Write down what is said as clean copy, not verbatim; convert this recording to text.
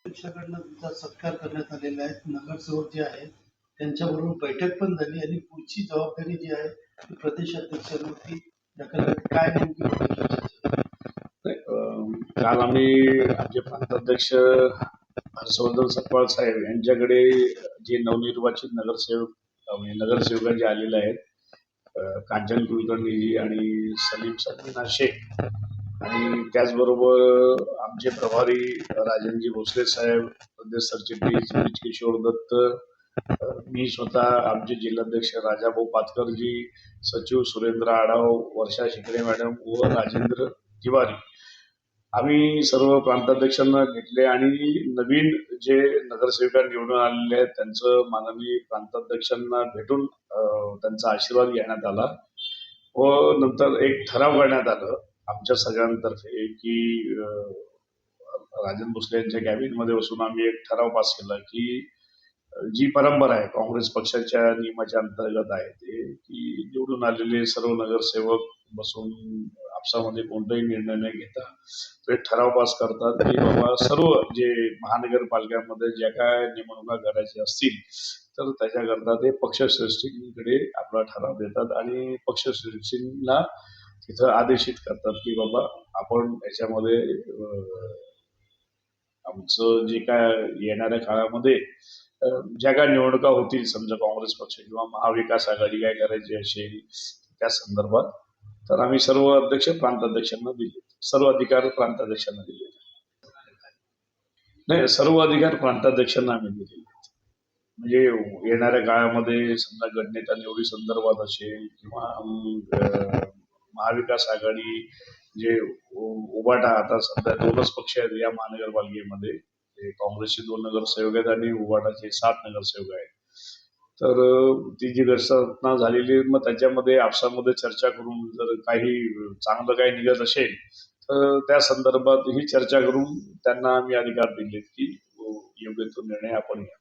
पक्षाकडनं तुमचा सत्कार करण्यात आलेला आहे. नगरसेवक जे आहेत त्यांच्याबरोबर बैठक पण झाली आणि पुढची जबाबदारी जी आहे ती प्रदेशाध्यक्षांवरती ढकलण्यात काय नेमकी काल आम्ही आमचे प्रांताध्यक्ष हर्षवर्धन सपकाळ साहेब यांच्याकडे जे नवनिर्वाचित नगरसेवक जे आलेले आहेत, कांचन कुलकर्णी आणि सलीम सलीना शेख आणि त्याचबरोबर आमचे प्रभारी राजनजी भोसले साहेब, प्रदेश सरचिटणीस किशोर दत्त, मी स्वतः, आमचे जिल्हाध्यक्ष राजाभाऊ पातकरजी, सचिव सुरेंद्र आढाव, वर्षा शिकरे मॅडम व राजेंद्र तिवारी, आम्ही सर्व प्रांताध्यक्षांना भेटले आणि नवीन जे नगरसेविका निवडून आलेले आहेत त्यांचं माननीय प्रांताध्यक्षांना भेटून त्यांचा आशीर्वाद घेण्यात आला व नंतर एक ठराव करण्यात आलं आमच्या सगळ्यांतर्फे की राजन भोसले यांच्या कॅबिनेटमध्ये बसून आम्ही एक ठराव पास केला की जी परंपरा आहे काँग्रेस पक्षाच्या नियमाच्या अंतर्गत आहे ते की निवडून आलेले सर्व नगरसेवक बसून आपसामध्ये कोणताही निर्णय न घेता ते ठराव पास करतात की बाबा सर्व जे महानगरपालिकांमध्ये ज्या काय नेमणुका करायच्या असतील तर त्याच्याकरता ते पक्षश्रेष्ठींकडे आपला ठराव देतात आणि पक्षश्रेष्ठींना तिथं आदेशित करतात की बाबा आपण याच्यामध्ये आमचं जे काय येणाऱ्या काळामध्ये ज्या काय निवडणुका होतील, समजा काँग्रेस पक्ष किंवा महाविकास आघाडी काय करायची असेल त्या संदर्भात, तर आम्ही सर्व अध्यक्ष प्रांताध्यक्षांना दिले, सर्व अधिकार प्रांताध्यक्षांना दिले. नाही, सर्व अधिकार प्रांताध्यक्षांना आम्ही दिले. म्हणजे येणाऱ्या काळामध्ये समजा गटनेता निवडी संदर्भात असेल किंवा महाविकास आघाडी जे उभाटा, आता सध्या 2च पक्ष आहेत या महानगरपालिकेमध्ये, काँग्रेसचे 2 नगरसेवक आहेत आणि उभाटाचे 7 नगरसेवक आहेत. तर ती जी रचना झालेली मग त्याच्यामध्ये आपसामध्ये चर्चा करून जर काही चांगलं काही निघत असेल तर त्या संदर्भात ही चर्चा करून त्यांना आम्ही अधिकार दिलेत की योग्य तो निर्णय आपण घ्या.